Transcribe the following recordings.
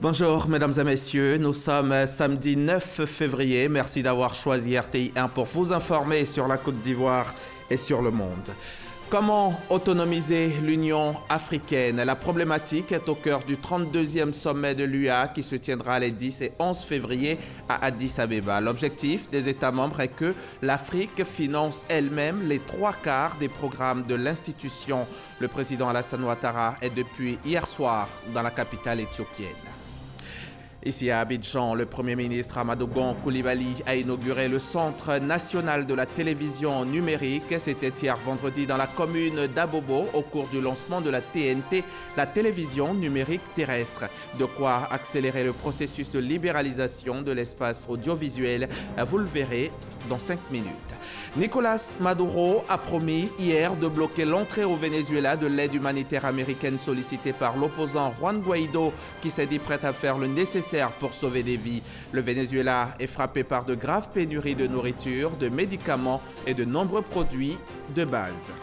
Bonjour mesdames et messieurs, nous sommes samedi 9 février. Merci d'avoir choisi RTI 1 pour vous informer sur la Côte d'Ivoire et sur le monde. Comment autonomiser l'Union africaine? La problématique est au cœur du 32e sommet de l'UA qui se tiendra les 10 et 11 février à Addis Abeba. L'objectif des États membres est que l'Afrique finance elle-même les 3/4 des programmes de l'institution. Le président Alassane Ouattara est depuis hier soir dans la capitale éthiopienne. Ici à Abidjan, le Premier ministre Amadou Gon Coulibaly a inauguré le Centre national de la télévision numérique. C'était hier vendredi dans la commune d'Abobo au cours du lancement de la TNT, la télévision numérique terrestre. De quoi accélérer le processus de libéralisation de l'espace audiovisuel. Vous le verrez dans 5 minutes. Nicolas Maduro a promis hier de bloquer l'entrée au Venezuela de l'aide humanitaire américaine sollicitée par l'opposant Juan Guaido qui s'est dit prêt à faire le nécessaire pour sauver des vies. Le Venezuela est frappé par de graves pénuries de nourriture, de médicaments et de nombreux produits de base.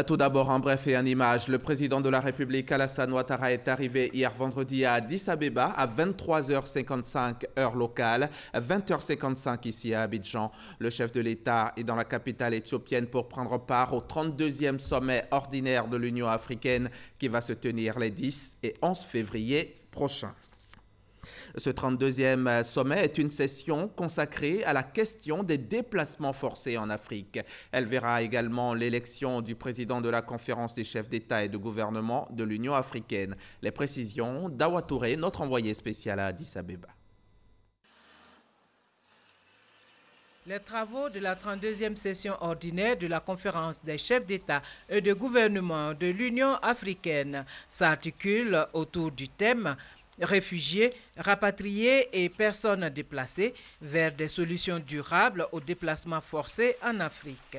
Tout d'abord, en bref et en images, le président de la République Alassane Ouattara est arrivé hier vendredi à Addis Abeba à 23h55 heure locale, 20h55 ici à Abidjan. Le chef de l'État est dans la capitale éthiopienne pour prendre part au 32e sommet ordinaire de l'Union africaine qui va se tenir les 10 et 11 février prochains. Ce 32e sommet est une session consacrée à la question des déplacements forcés en Afrique. Elle verra également l'élection du président de la conférence des chefs d'État et de gouvernement de l'Union africaine. Les précisions d'Awa Touré, notre envoyé spécial à Addis Abeba. Les travaux de la 32e session ordinaire de la conférence des chefs d'État et de gouvernement de l'Union africaine s'articulent autour du thème réfugiés, rapatriés et personnes déplacées vers des solutions durables aux déplacements forcés en Afrique.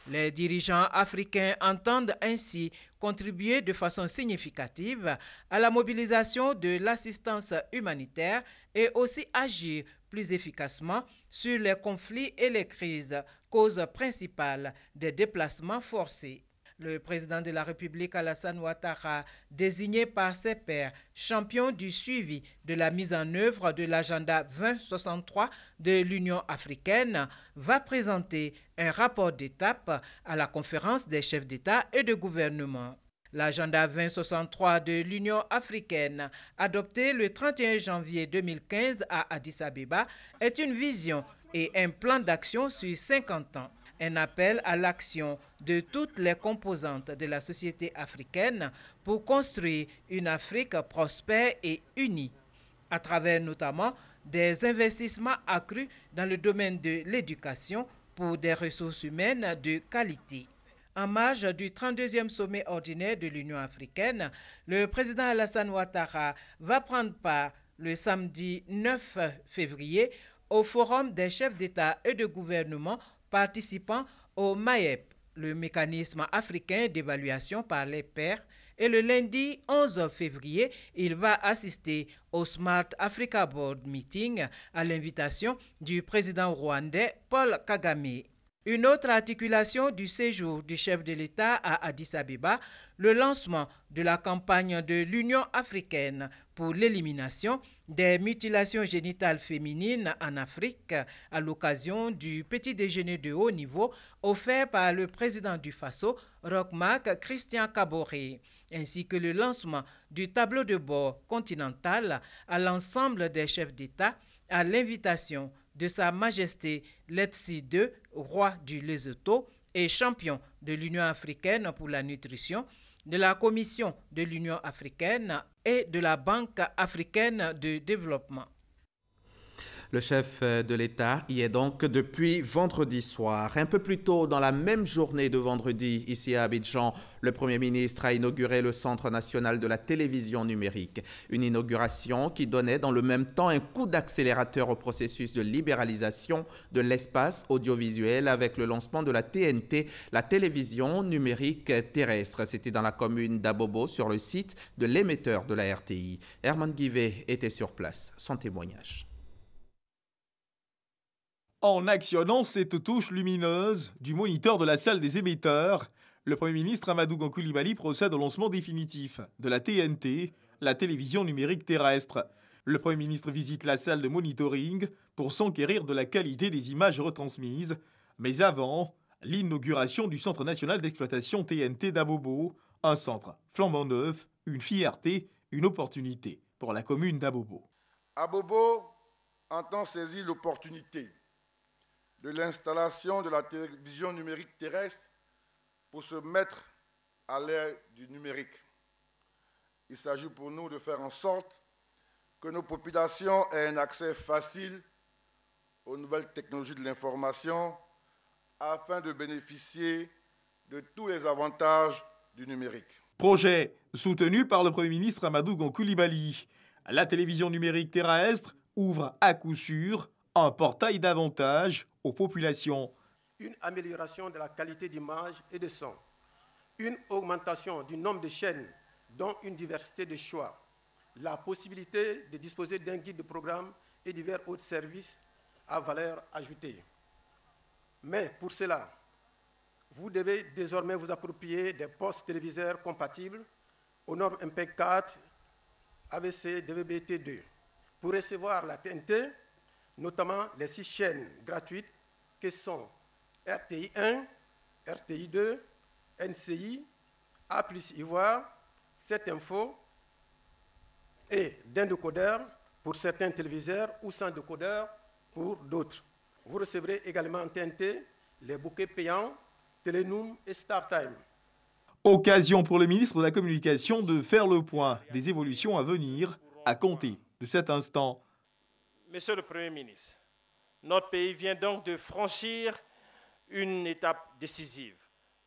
Les dirigeants africains entendent ainsi contribuer de façon significative à la mobilisation de l'assistance humanitaire et aussi agir plus efficacement sur les conflits et les crises, causes principales des déplacements forcés. Le président de la République Alassane Ouattara, désigné par ses pairs champion du suivi de la mise en œuvre de l'agenda 2063 de l'Union africaine, va présenter un rapport d'étape à la conférence des chefs d'État et de gouvernement. L'agenda 2063 de l'Union africaine, adopté le 31 janvier 2015 à Addis Abeba, est une vision et un plan d'action sur 50 ans. Un appel à l'action de toutes les composantes de la société africaine pour construire une Afrique prospère et unie, à travers notamment des investissements accrus dans le domaine de l'éducation pour des ressources humaines de qualité. En marge du 32e sommet ordinaire de l'Union africaine, le président Alassane Ouattara va prendre part le samedi 9 février au Forum des chefs d'État et de gouvernement participant au MAEP, le mécanisme africain d'évaluation par les pairs, et le lundi 11 février, il va assister au Smart Africa Board Meeting à l'invitation du président rwandais Paul Kagame. Une autre articulation du séjour du chef de l'État à Addis Abeba, le lancement de la campagne de l'Union africaine pour l'élimination des mutilations génitales féminines en Afrique à l'occasion du petit déjeuner de haut niveau offert par le président du Faso, Roch-Marc Christian Kaboré, ainsi que le lancement du tableau de bord continental à l'ensemble des chefs d'État à l'invitation de Sa Majesté Letsi II, roi du Lesotho et champion de l'Union africaine pour la nutrition, de la Commission de l'Union africaine et de la Banque africaine de développement. Le chef de l'État y est donc depuis vendredi soir. Un peu plus tôt, dans la même journée de vendredi, ici à Abidjan, le Premier ministre a inauguré le Centre national de la télévision numérique. Une inauguration qui donnait dans le même temps un coup d'accélérateur au processus de libéralisation de l'espace audiovisuel avec le lancement de la TNT, la télévision numérique terrestre. C'était dans la commune d'Abobo, sur le site de l'émetteur de la RTI. Herman Guivet était sur place. Son témoignage. En actionnant cette touche lumineuse du moniteur de la salle des émetteurs, le Premier ministre Amadou Gon Coulibaly procède au lancement définitif de la TNT la télévision numérique terrestre. Le Premier ministre visite la salle de monitoring pour s'enquérir de la qualité des images retransmises. Mais avant, l'inauguration du Centre national d'exploitation TNT d'Abobo, un centre flambant neuf, une fierté, une opportunité pour la commune d'Abobo. Abobo entend saisir l'opportunité de l'installation de la télévision numérique terrestre pour se mettre à l'ère du numérique. Il s'agit pour nous de faire en sorte que nos populations aient un accès facile aux nouvelles technologies de l'information afin de bénéficier de tous les avantages du numérique. Projet soutenu par le Premier ministre Amadou Gon Coulibaly. La télévision numérique terrestre ouvre à coup sûr un portail d'avantages aux populations. Une amélioration de la qualité d'image et de son, une augmentation du nombre de chaînes dont une diversité de choix, la possibilité de disposer d'un guide de programme et divers autres services à valeur ajoutée. Mais pour cela, vous devez désormais vous approprier des postes téléviseurs compatibles aux normes MP4, AVC, DVB-T2 pour recevoir la TNT, notamment les 6 chaînes gratuites que sont RTI 1, RTI 2, NCI, A+ Ivoire, 7 Info et d'un décodeur pour certains téléviseurs ou sans décodeur pour d'autres. Vous recevrez également en TNT les bouquets payants, Telenoom et StarTime. Occasion pour le ministre de la Communication de faire le point des évolutions à venir à compter de cet instant. Monsieur le Premier ministre, notre pays vient donc de franchir une étape décisive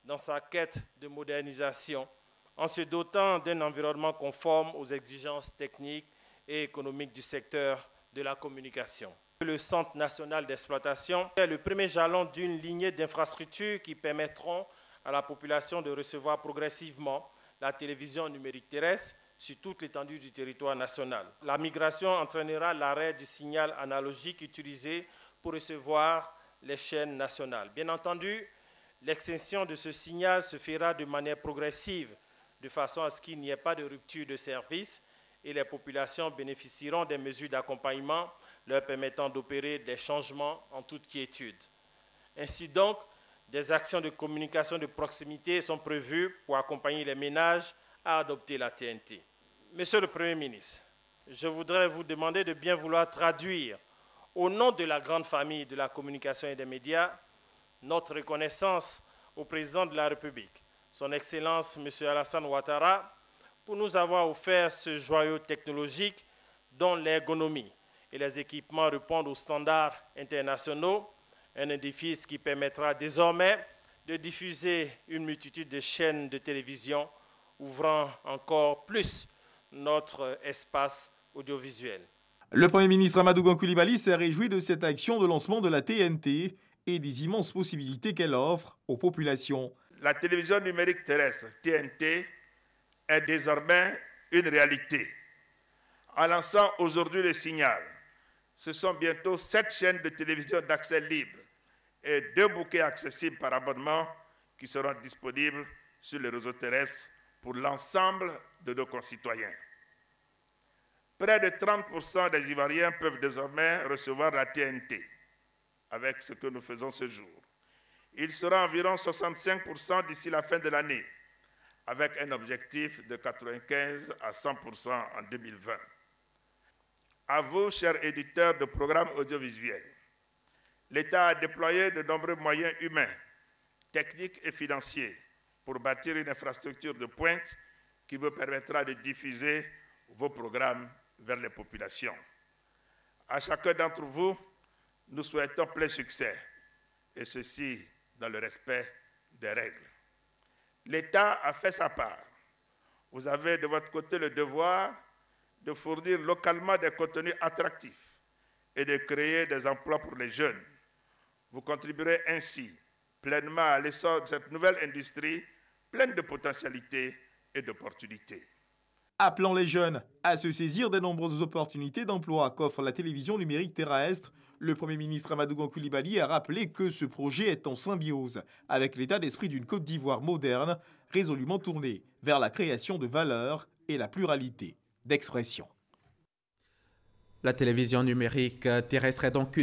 dans sa quête de modernisation en se dotant d'un environnement conforme aux exigences techniques et économiques du secteur de la communication. Le Centre national d'exploitation est le premier jalon d'une lignée d'infrastructures qui permettront à la population de recevoir progressivement la télévision numérique terrestre sur toute l'étendue du territoire national. La migration entraînera l'arrêt du signal analogique utilisé pour recevoir les chaînes nationales. Bien entendu, l'extinction de ce signal se fera de manière progressive, de façon à ce qu'il n'y ait pas de rupture de service et les populations bénéficieront des mesures d'accompagnement leur permettant d'opérer des changements en toute quiétude. Ainsi donc, des actions de communication de proximité sont prévues pour accompagner les ménages à adopter la TNT. Monsieur le Premier ministre, je voudrais vous demander de bien vouloir traduire, au nom de la grande famille de la communication et des médias, notre reconnaissance au président de la République, son Excellence M. Alassane Ouattara, pour nous avoir offert ce joyau technologique dont l'ergonomie et les équipements répondent aux standards internationaux, un édifice qui permettra désormais de diffuser une multitude de chaînes de télévision, ouvrant encore plus notre espace audiovisuel. Le Premier ministre Amadou Gon Coulibaly s'est réjoui de cette action de lancement de la TNT et des immenses possibilités qu'elle offre aux populations. La télévision numérique terrestre, TNT, est désormais une réalité. En lançant aujourd'hui le signal, ce sont bientôt 7 chaînes de télévision d'accès libre et 2 bouquets accessibles par abonnement qui seront disponibles sur le réseau terrestre pour l'ensemble de nos concitoyens. Près de 30% des Ivoiriens peuvent désormais recevoir la TNT avec ce que nous faisons ce jour. Il sera environ 65% d'ici la fin de l'année, avec un objectif de 95 à 100% en 2020. À vous, chers éditeurs de programmes audiovisuels, l'État a déployé de nombreux moyens humains, techniques et financiers pour bâtir une infrastructure de pointe qui vous permettra de diffuser vos programmes vers les populations. À chacun d'entre vous, nous souhaitons plein succès, et ceci dans le respect des règles. L'État a fait sa part. Vous avez de votre côté le devoir de fournir localement des contenus attractifs et de créer des emplois pour les jeunes. Vous contribuerez ainsi pleinement à l'essor de cette nouvelle industrie pleine de potentialités et d'opportunités. Appelant les jeunes à se saisir des nombreuses opportunités d'emploi qu'offre la télévision numérique terrestre, le Premier ministre Amadou Gon Coulibaly a rappelé que ce projet est en symbiose avec l'état d'esprit d'une Côte d'Ivoire moderne, résolument tournée vers la création de valeur et la pluralité d'expression. La télévision numérique terrestre est donc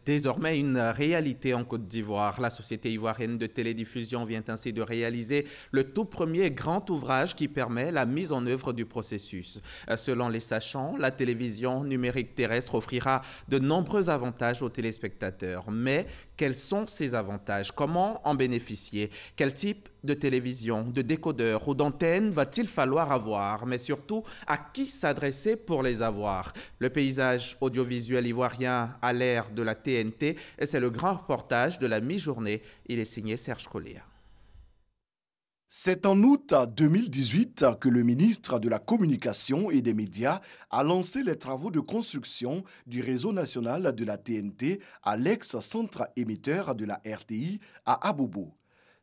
désormais une réalité en Côte d'Ivoire. La Société ivoirienne de télédiffusion vient ainsi de réaliser le tout premier grand ouvrage qui permet la mise en œuvre du processus. Selon les sachants, la télévision numérique terrestre offrira de nombreux avantages aux téléspectateurs. Mais quels sont ces avantages? Comment en bénéficier? Quel type de télévision, de décodeur ou d'antenne va-t-il falloir avoir? Mais surtout, à qui s'adresser pour les avoir? Le paysage audiovisuel ivoirien à l'ère de la TNT, et c'est le grand reportage de la mi-journée. Il est signé Serge Colea. C'est en août 2018 que le ministre de la Communication et des Médias a lancé les travaux de construction du réseau national de la TNT à l'ex-centre émetteur de la RTI à Abobo.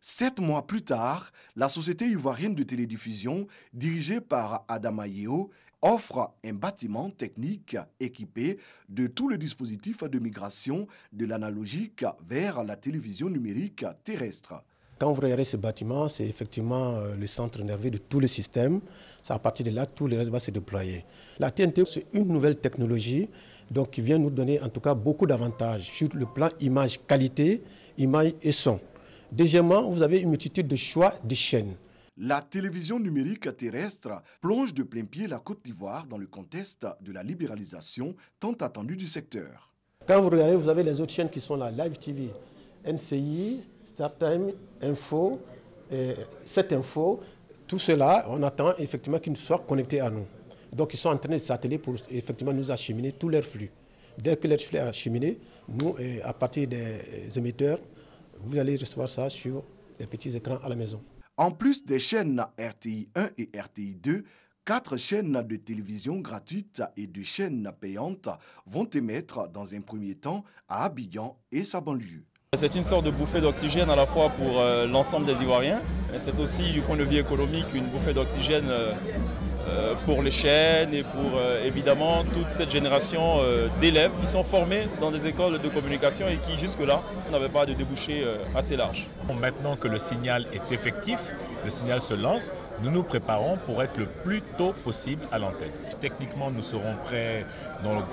7 mois plus tard, la Société ivoirienne de télédiffusion, dirigée par Adama Yeo, offre un bâtiment technique équipé de tous les dispositifs de migration de l'analogique vers la télévision numérique terrestre. Quand vous regardez ce bâtiment, c'est effectivement le centre nerveux de tout le système. C'est à partir de là, tout le reste va se déployer. La TNT, c'est une nouvelle technologie donc, qui vient nous donner en tout cas beaucoup d'avantages sur le plan image qualité, image et son. Deuxièmement, vous avez une multitude de choix de chaînes. La télévision numérique terrestre plonge de plein pied la Côte d'Ivoire dans le contexte de la libéralisation tant attendue du secteur. Quand vous regardez, vous avez les autres chaînes qui sont là, Live TV, NCI, StarTime, Info, 7Info. Tout cela, on attend effectivement qu'ils soient connectés à nous. Donc ils sont en train de s'atteler pour effectivement nous acheminer tout leur flux. Dès que leur flux est acheminé, nous, à partir des émetteurs, vous allez recevoir ça sur les petits écrans à la maison. En plus des chaînes RTI 1 et RTI 2, 4 chaînes de télévision gratuites et 2 chaînes payantes vont émettre dans un premier temps à Abidjan et sa banlieue. C'est une sorte de bouffée d'oxygène à la fois pour l'ensemble des Ivoiriens, mais c'est aussi du point de vue économique une bouffée d'oxygène pour les chaînes et pour évidemment toute cette génération d'élèves qui sont formés dans des écoles de communication et qui jusque-là n'avaient pas de débouchés assez larges. Maintenant que le signal est effectif, le signal se lance, nous nous préparons pour être le plus tôt possible à l'antenne. Techniquement, nous serons prêts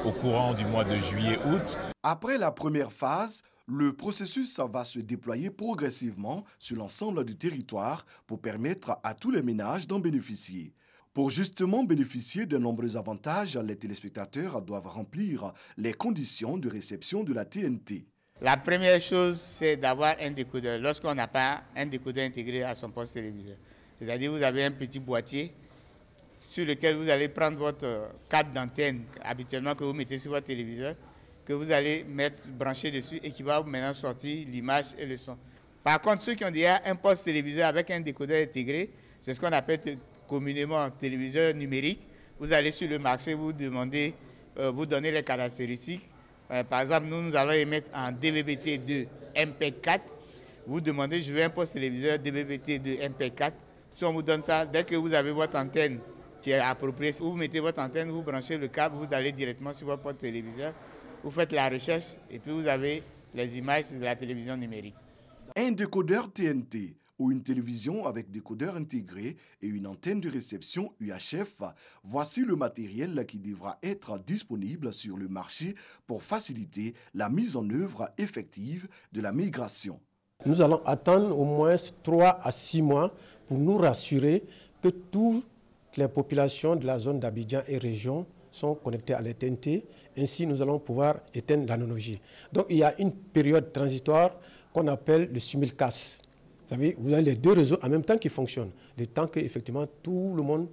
au courant du mois de juillet-août. Après la première phase, le processus va se déployer progressivement sur l'ensemble du territoire pour permettre à tous les ménages d'en bénéficier. Pour justement bénéficier de nombreux avantages, les téléspectateurs doivent remplir les conditions de réception de la TNT. La première chose, c'est d'avoir un décodeur. Lorsqu'on n'a pas un décodeur intégré à son poste téléviseur, c'est-à-dire vous avez un petit boîtier sur lequel vous allez prendre votre câble d'antenne habituellement que vous mettez sur votre téléviseur, que vous allez brancher dessus et qui va maintenant sortir l'image et le son. Par contre, ceux qui ont déjà un poste téléviseur avec un décodeur intégré, c'est ce qu'on appelle communément téléviseur numérique. Vous allez sur le marché, vous donnez les caractéristiques. Par exemple, nous allons émettre en DVB-T2 MP4. Vous demandez, je veux un poste téléviseur DVB-T2 MP4. Si on vous donne ça, dès que vous avez votre antenne qui est appropriée, vous mettez votre antenne, vous branchez le câble, vous allez directement sur votre poste téléviseur. Vous faites la recherche et puis vous avez les images de la télévision numérique. Un décodeur TNT ou une télévision avec décodeur intégré et une antenne de réception UHF, voici le matériel qui devra être disponible sur le marché pour faciliter la mise en œuvre effective de la migration. Nous allons attendre au moins 3 à 6 mois pour nous rassurer que toutes les populations de la zone d'Abidjan et région sont connectées à la TNT. Ainsi, nous allons pouvoir éteindre l'analogie. Donc, il y a une période transitoire qu'on appelle le simulcast. Vous savez, vous avez les 2 réseaux en même temps qui fonctionnent, le temps qu'effectivement tout le monde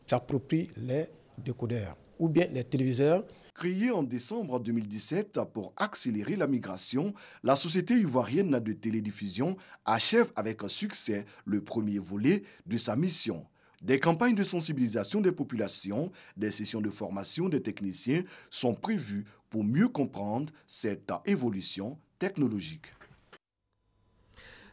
s'approprie les décodeurs ou bien les téléviseurs. Créée en décembre 2017 pour accélérer la migration, la Société ivoirienne de télédiffusion achève avec succès le premier volet de sa mission. Des campagnes de sensibilisation des populations, des sessions de formation des techniciens sont prévues pour mieux comprendre cette évolution technologique.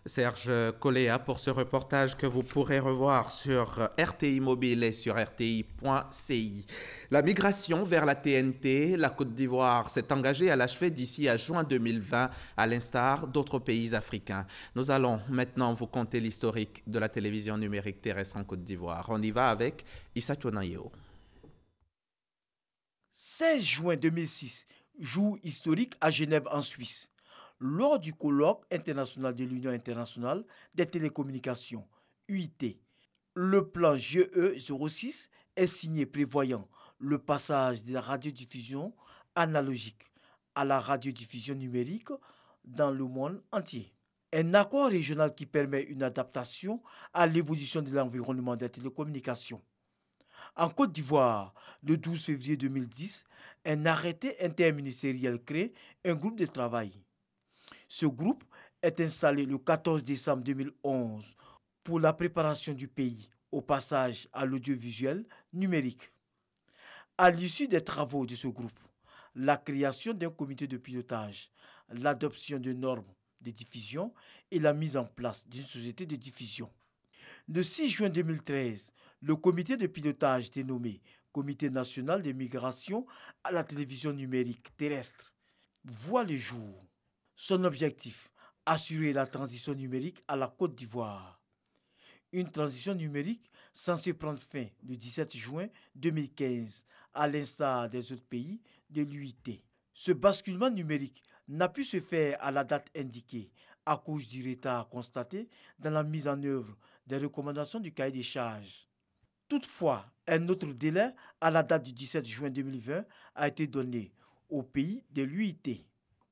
Serge Colea pour ce reportage que vous pourrez revoir sur RTI Mobile et sur rti.ci. La migration vers la TNT, la Côte d'Ivoire s'est engagée à l'achever d'ici à juin 2020, à l'instar d'autres pays africains. Nous allons maintenant vous conter l'historique de la télévision numérique terrestre en Côte d'Ivoire. On y va avec Issa Chonayeo. 16 juin 2006, jour historique à Genève en Suisse. Lors du colloque international de l'Union internationale des télécommunications, UIT, le plan GE 06 est signé prévoyant le passage de la radiodiffusion analogique à la radiodiffusion numérique dans le monde entier. Un accord régional qui permet une adaptation à l'évolution de l'environnement des télécommunications. En Côte d'Ivoire, le 12 février 2010, un arrêté interministériel crée un groupe de travail. Ce groupe est installé le 14 décembre 2011 pour la préparation du pays au passage à l'audiovisuel numérique. À l'issue des travaux de ce groupe, la création d'un comité de pilotage, l'adoption de normes de diffusion et la mise en place d'une société de diffusion. Le 6 juin 2013, le comité de pilotage dénommé Comité national des migrations à la télévision numérique terrestre voit le jour. Son objectif, assurer la transition numérique à la Côte d'Ivoire. Une transition numérique censée prendre fin le 17 juin 2015, à l'instar des autres pays de l'UIT. Ce basculement numérique n'a pu se faire à la date indiquée à cause du retard constaté dans la mise en œuvre des recommandations du cahier des charges. Toutefois, un autre délai à la date du 17 juin 2020 a été donné au pays de l'UIT.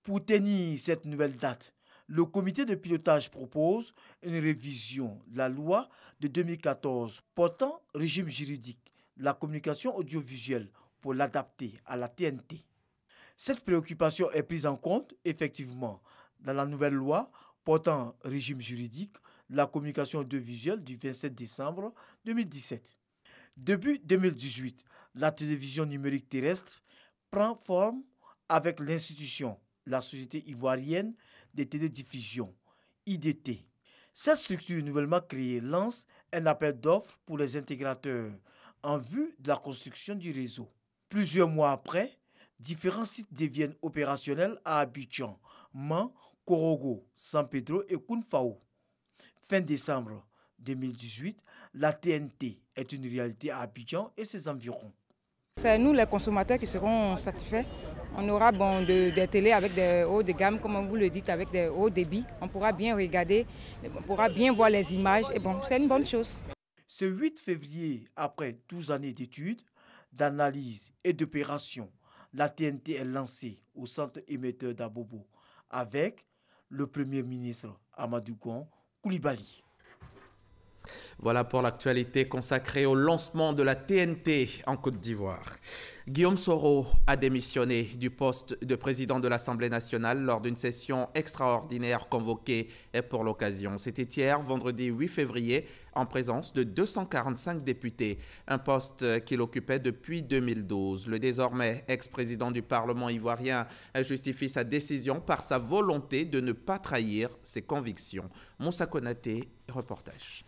Pour tenir cette nouvelle date, le comité de pilotage propose une révision de la loi de 2014 portant régime juridique de la communication audiovisuelle pour l'adapter à la TNT. Cette préoccupation est prise en compte effectivement dans la nouvelle loi portant régime juridique de la communication audiovisuelle du 27 décembre 2017. Depuis 2018, la télévision numérique terrestre prend forme avec l'institution, la Société ivoirienne des télédiffusions, IDT. Cette structure nouvellement créée lance un appel d'offres pour les intégrateurs en vue de la construction du réseau. Plusieurs mois après, différents sites deviennent opérationnels à Abidjan, Man, Korogo, San Pedro et Kounfao. Fin décembre 2018, la TNT est une réalité à Abidjan et ses environs. C'est nous les consommateurs qui serons satisfaits. On aura des télés avec des hauts de gamme, comme vous le dites, avec des hauts débits. On pourra bien regarder, on pourra bien voir les images et bon, c'est une bonne chose. Ce 8 février, après 12 années d'études, d'analyse et d'opérations, la TNT est lancée au centre émetteur d'Abobo avec le Premier ministre Amadou Gon Coulibaly. Voilà pour l'actualité consacrée au lancement de la TNT en Côte d'Ivoire. Guillaume Soro a démissionné du poste de président de l'Assemblée nationale lors d'une session extraordinaire convoquée pour l'occasion. C'était hier, vendredi 8 février, en présence de 245 députés, un poste qu'il occupait depuis 2012. Le désormais ex-président du Parlement ivoirien justifie sa décision par sa volonté de ne pas trahir ses convictions. Moussa Konaté, reportage.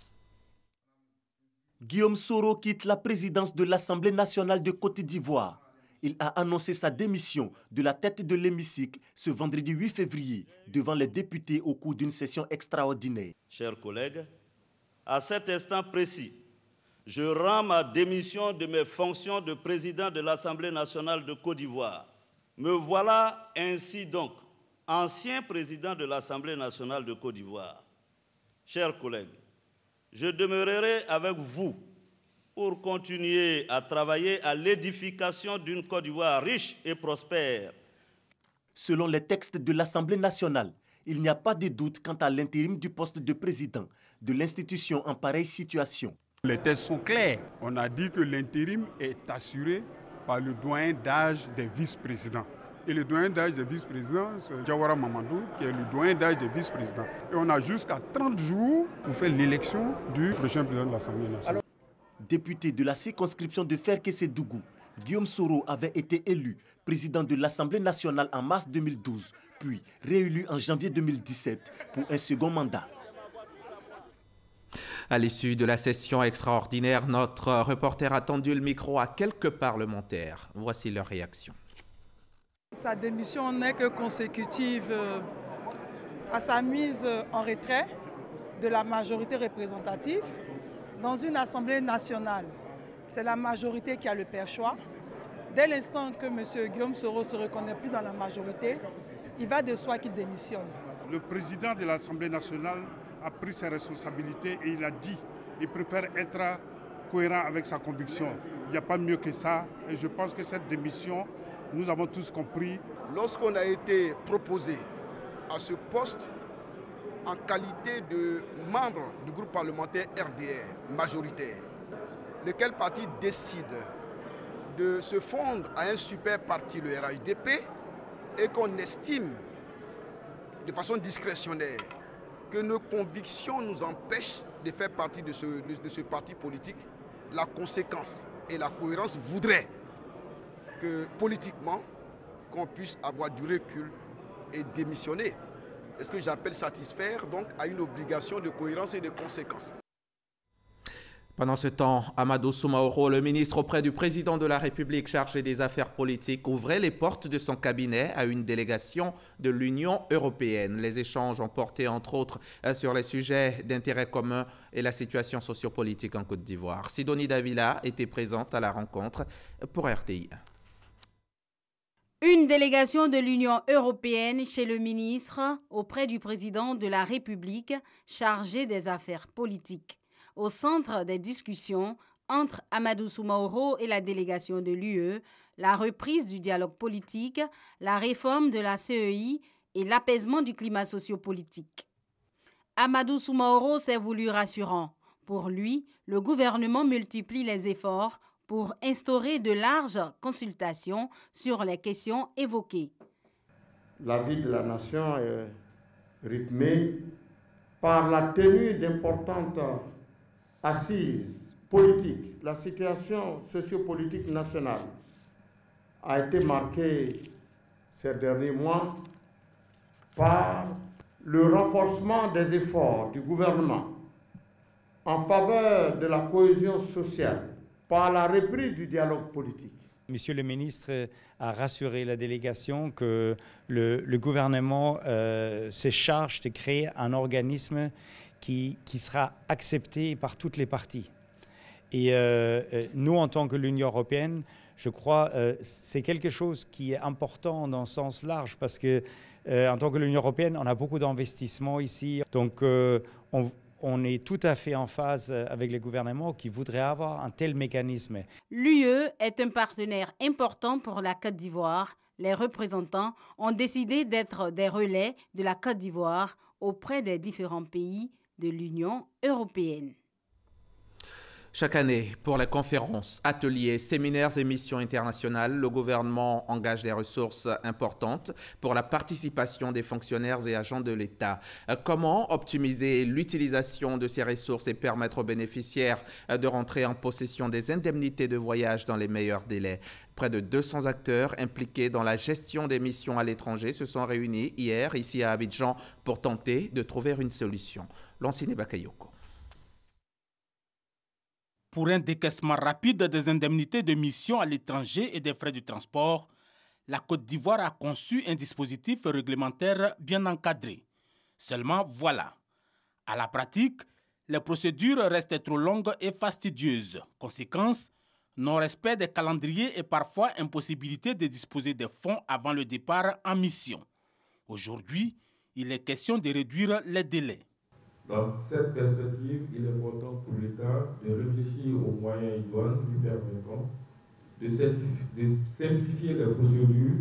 Guillaume Soro quitte la présidence de l'Assemblée nationale de Côte d'Ivoire. Il a annoncé sa démission de la tête de l'hémicycle ce vendredi 8 février devant les députés au cours d'une session extraordinaire. Chers collègues, à cet instant précis, je rends ma démission de mes fonctions de président de l'Assemblée nationale de Côte d'Ivoire. Me voilà ainsi donc ancien président de l'Assemblée nationale de Côte d'Ivoire. Chers collègues, je demeurerai avec vous pour continuer à travailler à l'édification d'une Côte d'Ivoire riche et prospère. Selon les textes de l'Assemblée nationale, il n'y a pas de doute quant à l'intérim du poste de président de l'institution en pareille situation. Les textes sont clairs. On a dit que l'intérim est assuré par le doyen d'âge des vice-présidents. Et le doyen d'âge des vice-présidents, c'est Diawara Mamadou, qui est le doyen d'âge des vice-présidents. Et on a jusqu'à 30 jours pour faire l'élection du prochain président de l'Assemblée nationale. Député de la circonscription de Ferkessé-Dougou, Guillaume Soro avait été élu président de l'Assemblée nationale en mars 2012, puis réélu en janvier 2017 pour un second mandat. À l'issue de la session extraordinaire, notre reporter a tendu le micro à quelques parlementaires. Voici leur réaction. Sa démission n'est que consécutive à sa mise en retrait de la majorité représentative dans une assemblée nationale. C'est la majorité qui a le perchoir dès l'instant que M. Guillaume Soro ne se reconnaît plus dans la majorité, il va de soi qu'il démissionne. Le président de l'Assemblée nationale a pris ses responsabilités et il a dit qu'il préfère être cohérent avec sa conviction. Il n'y a pas mieux que ça et je pense que cette démission, nous avons tous compris. Lorsqu'on a été proposé à ce poste en qualité de membre du groupe parlementaire RDR majoritaire, lequel parti décide de se fondre à un super parti, le RHDP, et qu'on estime de façon discrétionnaire que nos convictions nous empêchent de faire partie de ce parti politique, la conséquence et la cohérence voudraient que politiquement, qu'on puisse avoir du recul et démissionner. C'est ce que j'appelle satisfaire donc à une obligation de cohérence et de conséquence. Pendant ce temps, Amadou Soumaoro, le ministre auprès du président de la République chargé des affaires politiques, ouvrait les portes de son cabinet à une délégation de l'Union européenne. Les échanges ont porté entre autres sur les sujets d'intérêt commun et la situation sociopolitique en Côte d'Ivoire. Sidonie Davila était présente à la rencontre pour RTI. Une délégation de l'Union européenne chez le ministre auprès du président de la République chargé des affaires politiques. Au centre des discussions entre Amadou Soumaoro et la délégation de l'UE, la reprise du dialogue politique, la réforme de la CEI et l'apaisement du climat sociopolitique. Amadou Soumaoro s'est voulu rassurant. Pour lui, le gouvernement multiplie les efforts pour instaurer de larges consultations sur les questions évoquées. La vie de la nation est rythmée par la tenue d'importantes assises politiques. La situation sociopolitique nationale a été marquée ces derniers mois par le renforcement des efforts du gouvernement en faveur de la cohésion sociale, par la reprise du dialogue politique. Monsieur le ministre a rassuré la délégation que le gouvernement se charge de créer un organisme qui sera accepté par toutes les parties. Et nous, en tant que l'Union européenne, je crois c'est quelque chose qui est important dans le sens large parce que en tant que l'Union européenne, on a beaucoup d'investissements ici. Donc on est tout à fait en phase avec les gouvernements qui voudraient avoir un tel mécanisme. L'UE est un partenaire important pour la Côte d'Ivoire. Les représentants ont décidé d'être des relais de la Côte d'Ivoire auprès des différents pays de l'Union européenne. Chaque année, pour les conférences, ateliers, séminaires et missions internationales, le gouvernement engage des ressources importantes pour la participation des fonctionnaires et agents de l'État. Comment optimiser l'utilisation de ces ressources et permettre aux bénéficiaires de rentrer en possession des indemnités de voyage dans les meilleurs délais? Près de 200 acteurs impliqués dans la gestion des missions à l'étranger se sont réunis hier ici à Abidjan pour tenter de trouver une solution. Lancine Bakayoko. Pour un décaissement rapide des indemnités de mission à l'étranger et des frais de transport, la Côte d'Ivoire a conçu un dispositif réglementaire bien encadré. Seulement voilà, à la pratique, les procédures restent trop longues et fastidieuses. Conséquence, non-respect des calendriers et parfois impossibilité de disposer des fonds avant le départ en mission. Aujourd'hui, il est question de réduire les délais. Dans cette perspective, il est important pour l'État de réfléchir aux moyens idoines lui permettant de simplifier les procédures,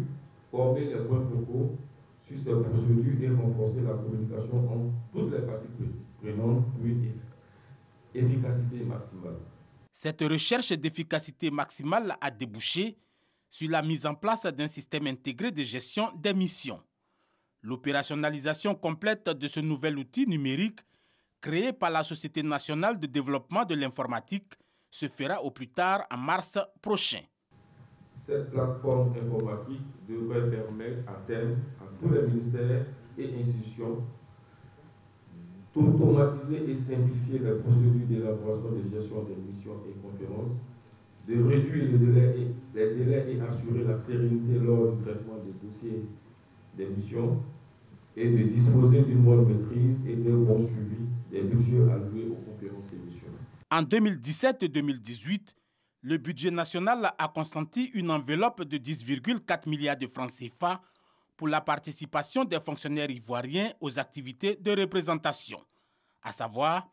former les points focaux sur ces procédures et renforcer la communication entre toutes les parties prenantes pour une efficacité maximale. Cette recherche d'efficacité maximale a débouché sur la mise en place d'un système intégré de gestion des missions. L'opérationnalisation complète de ce nouvel outil numérique créé par la Société nationale de développement de l'informatique se fera au plus tard en mars prochain. Cette plateforme informatique devrait permettre à terme à tous les ministères et institutions d'automatiser et simplifier les procédures d'élaboration de gestion des missions et conférences, de réduire les délais et assurer la sérénité lors du traitement des dossiers des missions et de disposer d'une bonne maîtrise et d'un bon suivi des budgets alloués aux conférences et missions. En 2017 et 2018, le budget national a consenti une enveloppe de 10,4 milliards de francs CFA pour la participation des fonctionnaires ivoiriens aux activités de représentation, à savoir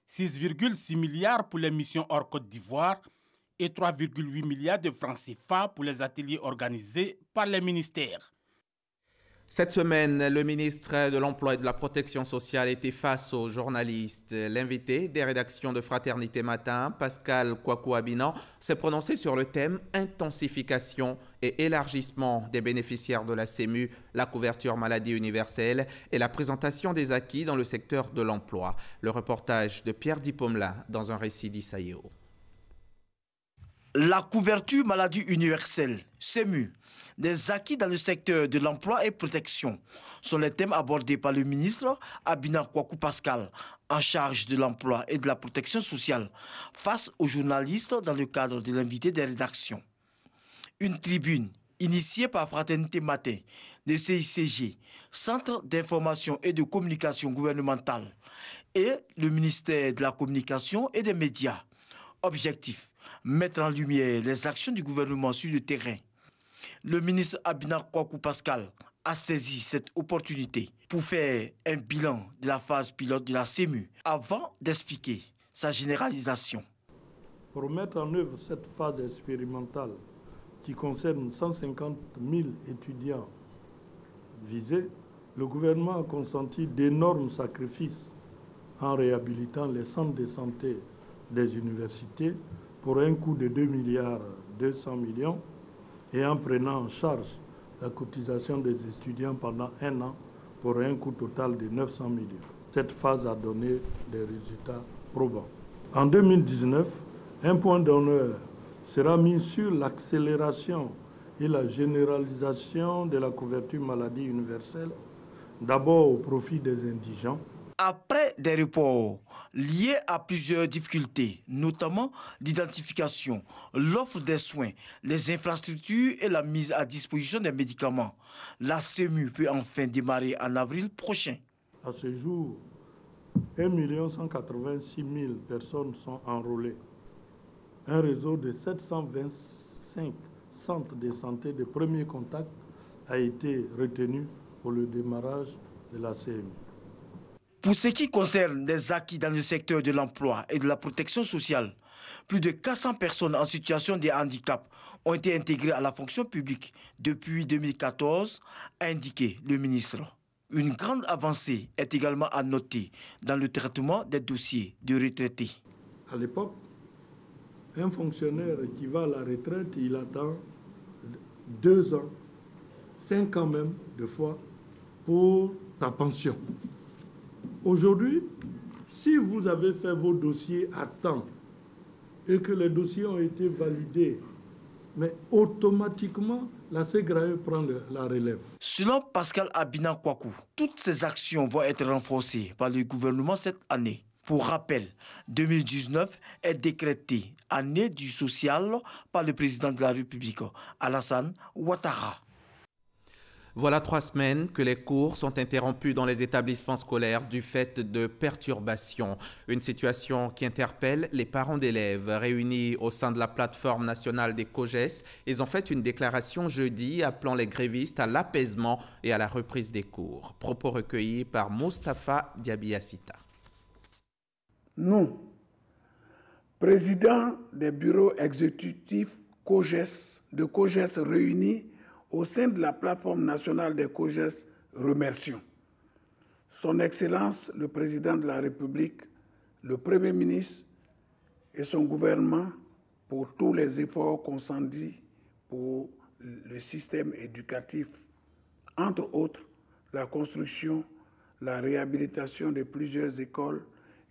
6,6 milliards pour les missions hors Côte d'Ivoire et 3,8 milliards de francs CFA pour les ateliers organisés par les ministères. Cette semaine, le ministre de l'Emploi et de la Protection sociale était face aux journalistes. L'invité des rédactions de Fraternité Matin, Pascal Kwaku-Abinan, s'est prononcé sur le thème « Intensification et élargissement des bénéficiaires de la CEMU, la couverture maladie universelle et la présentation des acquis dans le secteur de l'emploi ». Le reportage de Pierre Dipomelin dans un récit d'Issaïo. La couverture maladie universelle, CEMU, des acquis dans le secteur de l'emploi et protection sont les thèmes abordés par le ministre Abinan Kwaku Pascal, en charge de l'emploi et de la protection sociale, face aux journalistes dans le cadre de l'invité des rédactions. Une tribune initiée par Fraternité Matin, le CICG, Centre d'information et de communication gouvernementale, et le ministère de la Communication et des Médias. Objectif, mettre en lumière les actions du gouvernement sur le terrain. Le ministre Abinan Kwaku Pascal a saisi cette opportunité pour faire un bilan de la phase pilote de la CEMU avant d'expliquer sa généralisation. Pour mettre en œuvre cette phase expérimentale qui concerne 150 000 étudiants visés, le gouvernement a consenti d'énormes sacrifices en réhabilitant les centres de santé des universités pour un coût de 2,2 milliards et en prenant en charge la cotisation des étudiants pendant 1 an pour un coût total de 900 millions. Cette phase a donné des résultats probants. En 2019, un point d'honneur sera mis sur l'accélération et la généralisation de la couverture maladie universelle, d'abord au profit des indigents. Après des reports liés à plusieurs difficultés, notamment l'identification, l'offre des soins, les infrastructures et la mise à disposition des médicaments, la CEMU peut enfin démarrer en avril prochain. À ce jour, 1 186 000 personnes sont enrôlées. Un réseau de 725 centres de santé de premier contact a été retenu pour le démarrage de la CEMU. Pour ce qui concerne les acquis dans le secteur de l'emploi et de la protection sociale, plus de 400 personnes en situation de handicap ont été intégrées à la fonction publique depuis 2014, a indiqué le ministre. Une grande avancée est également à noter dans le traitement des dossiers de retraités. À l'époque, un fonctionnaire qui va à la retraite, il attend 2 ans, 5 ans même, de fois, pour ta pension. Aujourd'hui, si vous avez fait vos dossiers à temps et que les dossiers ont été validés, mais automatiquement, la CEGRAE prend la relève. Selon Pascal Abinan Kwaku, toutes ces actions vont être renforcées par le gouvernement cette année. Pour rappel, 2019 est décrétée année du social par le président de la République, Alassane Ouattara. Voilà 3 semaines que les cours sont interrompus dans les établissements scolaires du fait de perturbations. Une situation qui interpelle les parents d'élèves réunis au sein de la plateforme nationale des COGES. Ils ont fait une déclaration jeudi appelant les grévistes à l'apaisement et à la reprise des cours. Propos recueillis par Moustapha Diaby-Assita. Nous, présidents des bureaux exécutifs de COGES réunis au sein de la plateforme nationale des COGES, remercions Son Excellence, le Président de la République, le Premier ministre et son gouvernement pour tous les efforts consentis pour le système éducatif, entre autres la construction, la réhabilitation de plusieurs écoles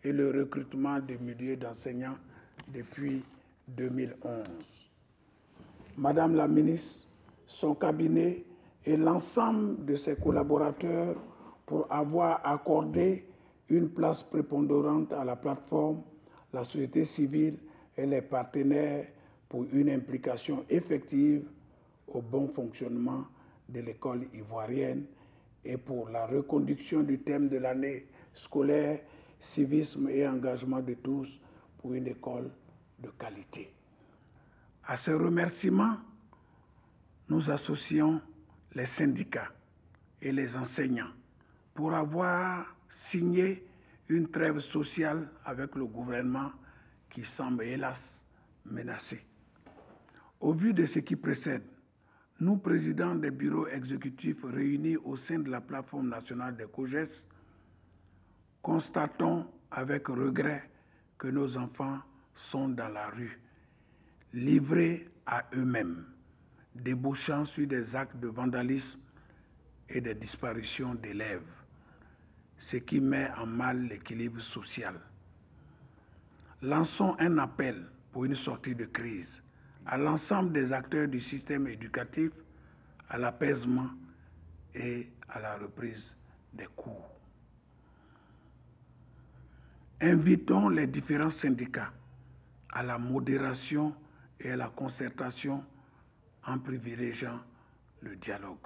et le recrutement de milliers d'enseignants depuis 2011. Madame la ministre, son cabinet et l'ensemble de ses collaborateurs pour avoir accordé une place prépondérante à la plateforme, la société civile et les partenaires pour une implication effective au bon fonctionnement de l'école ivoirienne et pour la reconduction du thème de l'année scolaire, civisme et engagement de tous pour une école de qualité. À ce remerciement, nous associons les syndicats et les enseignants pour avoir signé une trêve sociale avec le gouvernement qui semble hélas menacé. Au vu de ce qui précède, nous, présidents des bureaux exécutifs réunis au sein de la plateforme nationale des COJES, constatons avec regret que nos enfants sont dans la rue, livrés à eux-mêmes, débouchant sur des actes de vandalisme et des disparitions d'élèves, ce qui met en mal l'équilibre social. Lançons un appel pour une sortie de crise à l'ensemble des acteurs du système éducatif, à l'apaisement et à la reprise des cours. Invitons les différents syndicats à la modération et à la concertation en privilégiant le dialogue.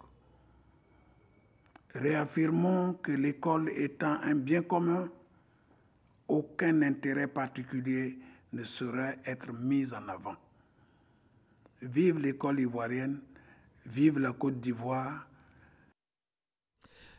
Réaffirmons que l'école étant un bien commun, aucun intérêt particulier ne saurait être mis en avant. Vive l'école ivoirienne, vive la Côte d'Ivoire.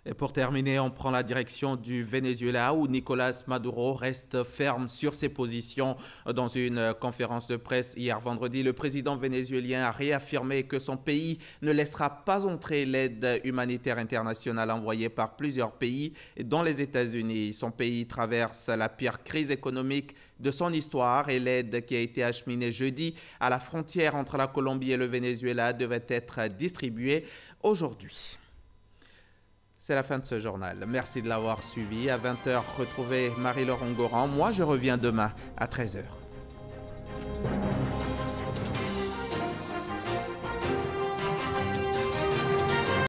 Et pour terminer, on prend la direction du Venezuela où Nicolás Maduro reste ferme sur ses positions. Dans une conférence de presse hier vendredi, le président vénézuélien a réaffirmé que son pays ne laissera pas entrer l'aide humanitaire internationale envoyée par plusieurs pays, dont les États-Unis. Son pays traverse la pire crise économique de son histoire et l'aide qui a été acheminée jeudi à la frontière entre la Colombie et le Venezuela devait être distribuée aujourd'hui. C'est la fin de ce journal. Merci de l'avoir suivi. À 20h, retrouvez Marie-Laure Ngoran. Moi, je reviens demain à 13h.